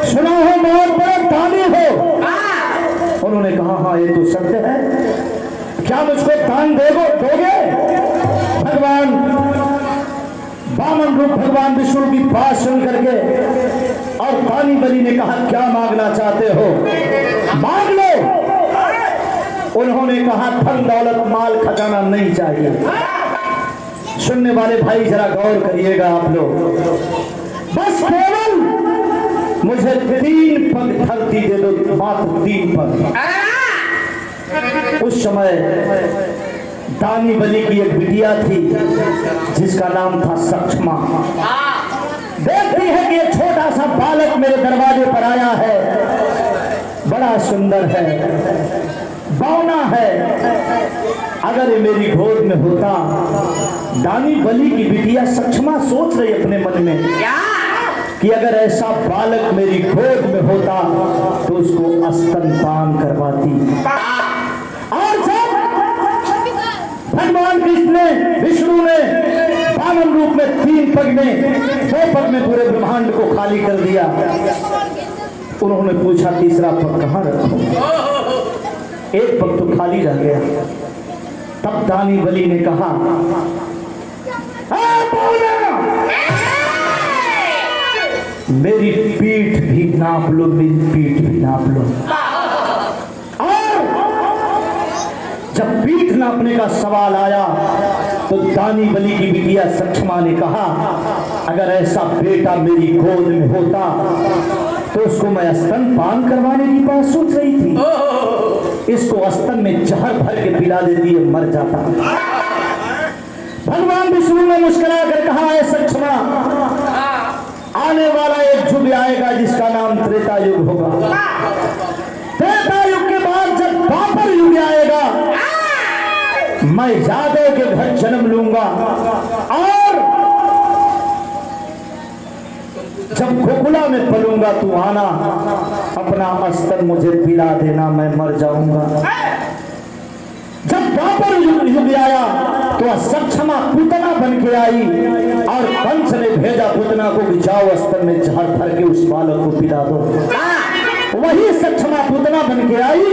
सुना हो बहुत बड़े दानी हो। उन्होंने कहा हाँ ये तो सत्य है, क्या मुझको दान दोगे? भगवान वामन रूप भगवान विष्णु की बात सुन करके और दानी बलि ने कहा क्या मांगना चाहते हो, मांग लो। उन्होंने कहा धन दौलत माल खजाना नहीं चाहिए। सुनने वाले भाई जरा गौर करिएगा आप लोग, बस केवल मुझे 3 पग धरती दे दो, मात्र 3 पग। उस समय दानी बलि की एक बिटिया थी जिसका नाम था सक्षमा। देखती है कि एक छोटा सा बालक मेरे दरवाजे पर आया है, बड़ा सुंदर है, बौना है। अगर ये मेरी गोद में होता। दानी बलि की बिटिया सक्षमा सोच रही अपने मन में कि अगर ऐसा बालक मेरी गोद में होता तो उसको स्तनपान करवाती। और जब भगवान कृष्ण ने विष्णु ने वामन रूप में 3 पग में 2 पग में पूरे ब्रह्मांड को खाली कर दिया, उन्होंने पूछा तीसरा पग कहाँ रखूं? 1 पग तो खाली रह गया। तब दानी बलि ने कहा मेरी पीठ भी नाप लो, मेरी पीठ भी नाप लो। और जब पीठ नापने का सवाल आया तो दानी बलि की बिटिया सक्षमा ने कहा अगर ऐसा बेटा मेरी गोद में होता तो उसको मैं स्तनपान करवाने की बात सोच रही थी। इसको स्तन में जहर भर के पिला देती है, मर जाता। भगवान विष्णु ने मुस्कुरा कर कहा है सक्षमा, आने वाला एक युग आएगा जिसका नाम त्रेता युग होगा। त्रेता युग के बाद जब द्वापर युग आएगा मैं यादव के घर जन्म लूंगा और जब गोकुला में पलूंगा तू आना, अपना स्तन मुझे पिला देना, मैं मर जाऊंगा। जब द्वापर युग आया तो सक्षमा पूतना बन के आई और कंस ने भेजा पूतना को कि जाओ स्तन में जहर भर के उस बालक को पिला दो। वही सक्षमा पूतना बन के आई,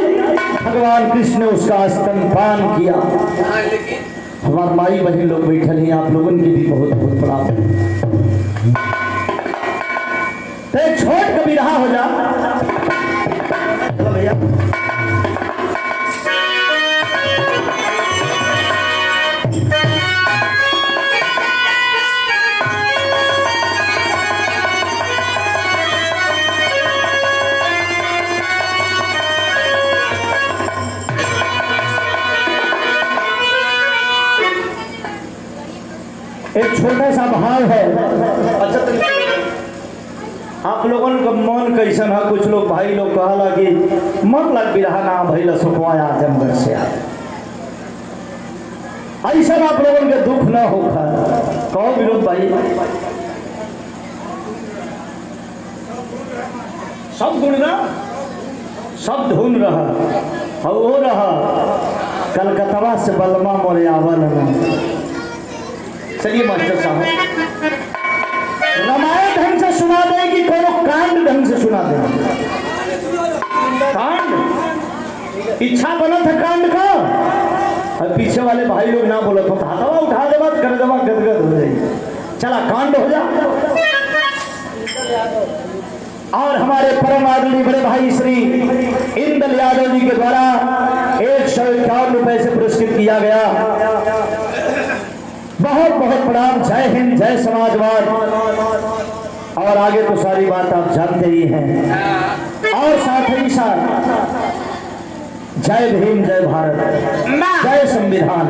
भगवान कृष्ण ने उसका स्तनपान किया। हमारे माई बहन लोग बैठे हैं, आप लोगों की भी बहुत बहुत प्रणाम। तो एक छोट कभी रहा हो जा भैया। एक छोटा सा भाव है। अच्छा आप लोगों का मन कैसन है? कुछ लोग भाई लोग कहला कि मतलब बिरहा ना भैल सुखवाया जंगल से ऐसा आप लोगों के दुख ना हो। कहो विनोद भाई, सब गुण ना सब धुन रहा और वो रहा कलकत्ता से बलमा मोरे आवल। चलिए मास्टर साहब रामायण ढंग से सुना दें कि कोनो कांड ढंग से सुना दें? कांड इच्छा बना था कांड का, और पीछे वाले भाई लोग ना बोला तो हाथवा उठा दे, बात कर दे, गदगद हो जाएगी। चला कांड हो जा। और हमारे परम आदरणीय बड़े भाई श्री इंदल यादव जी के द्वारा 151 रुपए से पुरस्कृत किया गया। बहुत बहुत प्रणाम। जय हिंद, जय समाजवाद। और आगे तो सारी बात आप जानते ही हैं। और साथ ही साथ जय भीम, जय भारत, जय संविधान,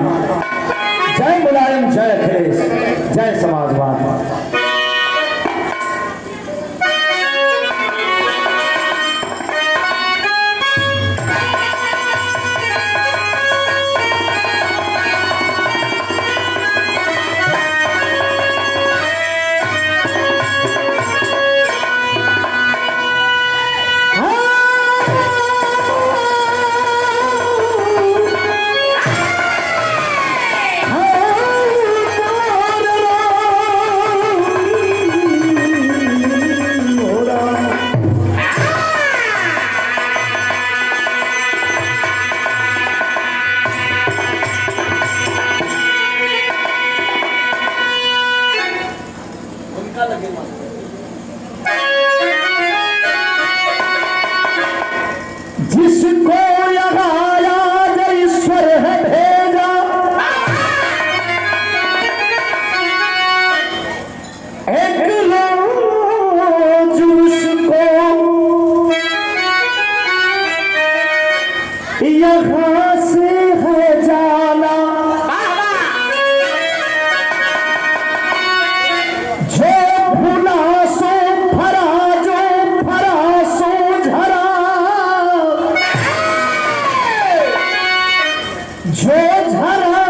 जय मुलायम, जय अखिलेश, जय समाजवाद। जिसको यहाँ आज ईश्वर है भेजा, एक रोज उसको यहाँ से है जाना। जो भुला सो भरा, जो भरा सो झरा, जो झरा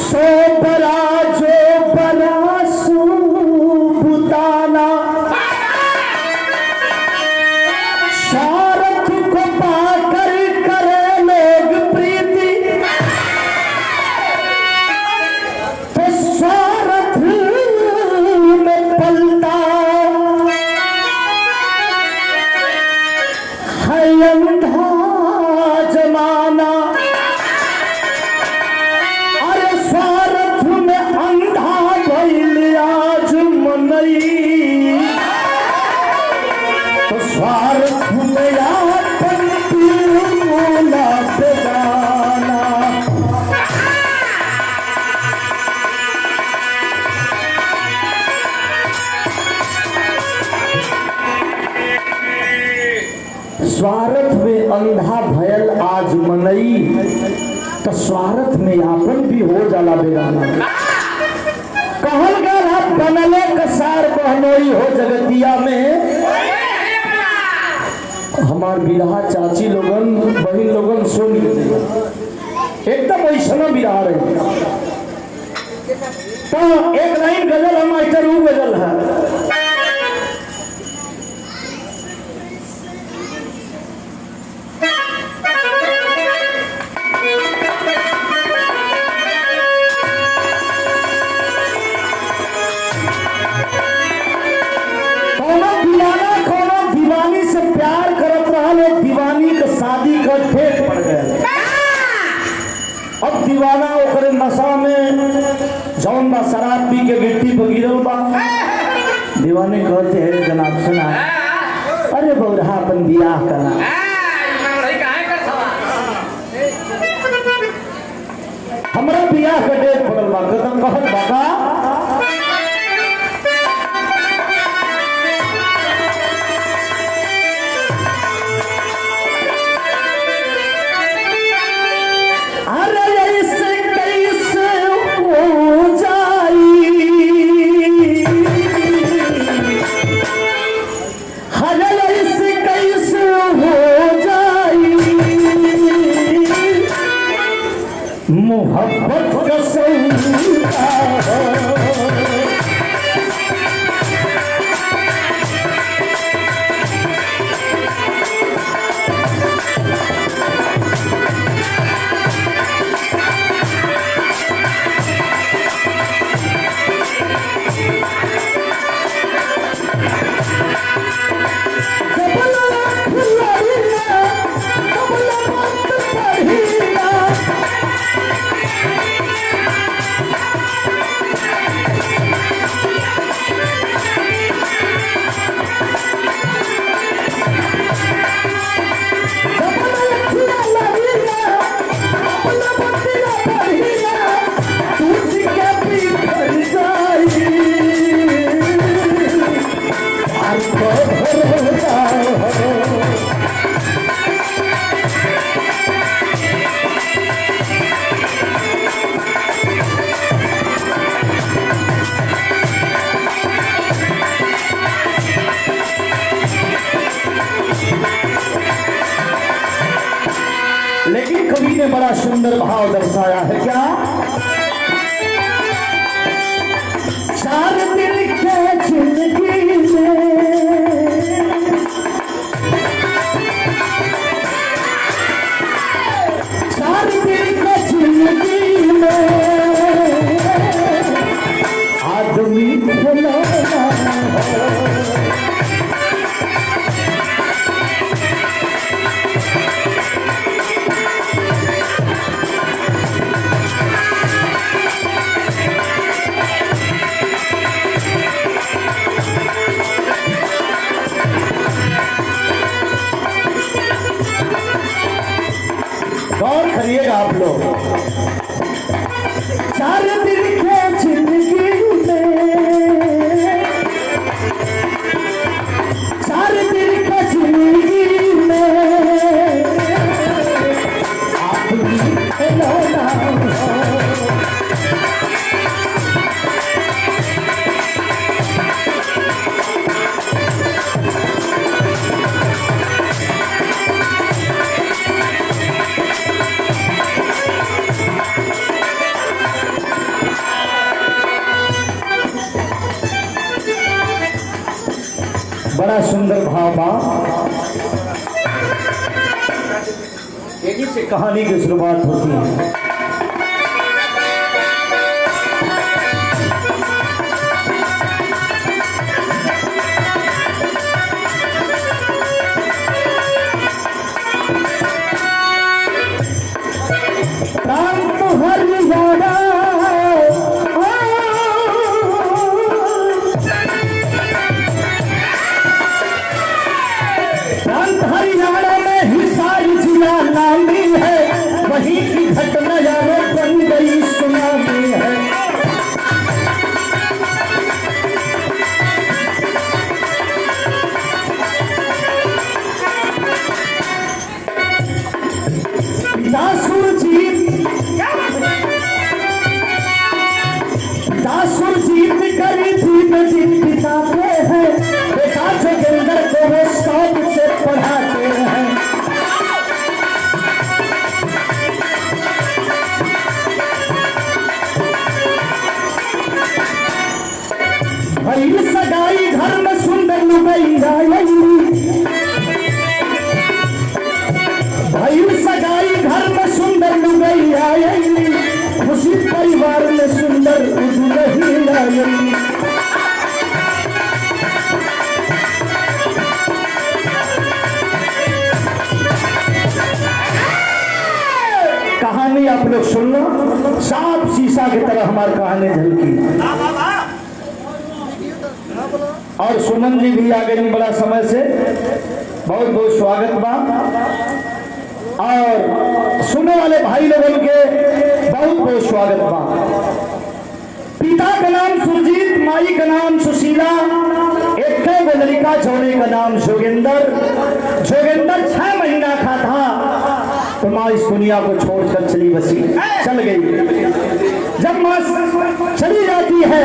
सो बरा, जो बरा सो बुताना। स्वार्थ को पाकर करे लोग प्रीति, तो स्वार्थ में पलता है अंधा जमाना। अरे स्वार्थ में अंधा भइल आज मनई, तो स्वार्थ में आपन पीला बेगाना। स्वार्थ में अंधा भयल आज मनई, तो स्वार्थ में आपन भी हो जाला बेगाना। कहल गया बनले कसार बहनोई हो जगतिया में। हमार बिरहा चाची लोगन बहन लोगन सुन एकदम ऐसा बिरहा रहे। तो एक लाइन गजल हम मास्टर वो गजल है। शादी का ठेठ पड़ गया। अब दीवाना ओकरे नशा में जौन बा शराब पी के गिट्टी पर गिरल बा। दीवाने कहते हैं जनाब सुना, अरे बौरहा अपन बियाह करा। हमरा बियाह का डेट पड़ल बा। कदम कहत बाबा मोहब्बत का सौदा लेकिन कवि ने बड़ा सुंदर भाव दर्शाया है। क्या चार दिल के जिंदगी में चार दिल के जिंदगी में आदमी खिलौना है। बड़ा सुंदर भाव बा। यही से कहानी की शुरुआत होती है। हरियाणा में हिसार जिला नामी है, वहीं की घटना यारो बन गई सुनामी है। सुरजीत करी थी बेटी पिताते हैं, बेटा जोगिंदर को वो शौक से पढ़ाते हैं। भई सगाई घर में सुंदर लुगाई आई, भई सगाई घर में सुंदर लुगाई आई, खुशी परिवार में सुंदर दुल्हन आई। कहानी आप लोग सुन लो, साफ शीशा की तरह हमारी कहानी झलकी। और सुमन जी भी आ गई बड़ा समय से, बहुत बहुत स्वागत बा। और सुनने वाले भाई लोगों के बहुत बहुत स्वागत बा। पिता का नाम सुरजीत, माई का नाम सुशीला, एक गो लड़का छोड़े का नाम जोगिंदर। जोगिंदर 6 महीना का था तो माँ इस दुनिया को छोड़कर चल गई। जब माँ चली जाती है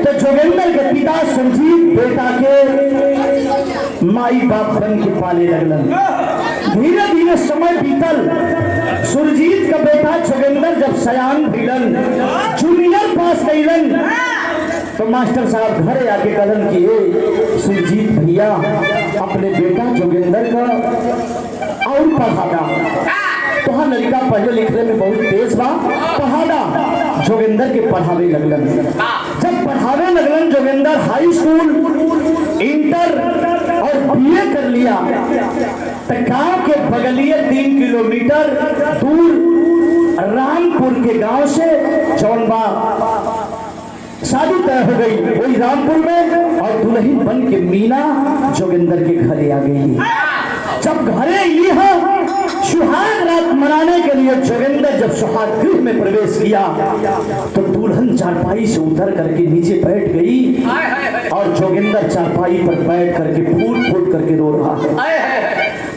तो जोगिंदर के पिता सुरजीत बेटा के माई बाप बन के पाले लगलन। धीरे धीरे समय बीतल, सुरजीत का बेटा जोगिंदर जब सयान भिलन, जूनियर पास गईलन, तो मास्टर साहब घरे आके कदम किए, सुरजीत भैया अपने बेटा जोगिंदर का और पढ़ाना, तो लड़का पढ़े लिखने में बहुत तेज बा, पढ़ाना। जोगिंदर के पढ़ावे लगलन। जब पढ़ावे लगलन जोगिंदर हाई स्कूल, इंटर और बीए कर लिया, तो गांव के बगलिए 3 किलोमीटर दूर रामपुर के गांव से चौनबा शादी तय हो गई, वही रामपुर में, और दुल्हन बन के मीना जोगिंदर के घरे आ गई। जब घरे यह सुहाग रात मनाने के लिए जोगिंदर जब सुहाग गृह में प्रवेश किया तो दुल्हन चारपाई से उतर करके नीचे बैठ गई, और जोगिंदर चारपाई पर बैठ करके फूट फूट करके रो रहा है।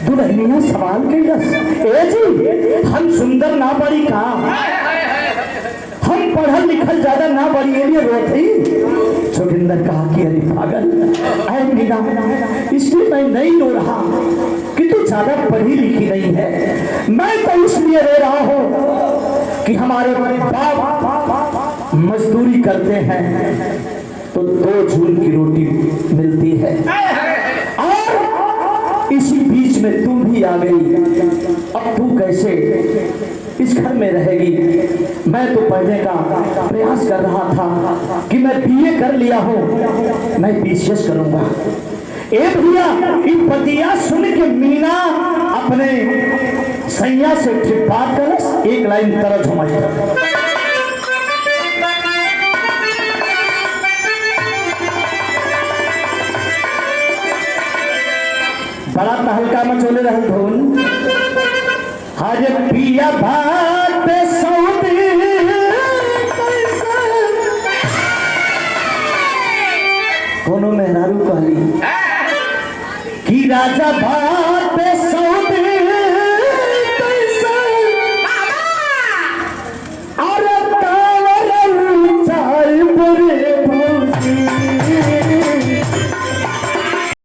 दुल्हनिया सवाल कैलस, ए जी हम सुंदर ना बड़ी का, हम पढ़ल लिखल ज्यादा ना बड़ी लिए रोती। जोगिंदर कहा कि अरे पागल, अरे मीना इसलिए मैं नहीं रो रहा कि तू ज्यादा पढ़ी लिखी नहीं है, मैं तो इसलिए रो रहा हूँ कि हमारे बाप मजदूरी करते हैं तो 2 जून की रोटी मिलती है, और इसी बीच में तू भी आ गई। अब तू कैसे इस घर में रहेगी? मैं तो पढ़ने का प्रयास कर रहा था कि मैं बीए कर लिया हूँ, मैं बीसीएस करूंगा। ए भैया इन पतिया सुन के मीना अपने सैया से बात कर, एक लाइन तरह झमाई। बड़ा तहलका मचोले रहल धुन, हर पिया भात सऊदी कोनो मेहरारू कहली कि राजा भात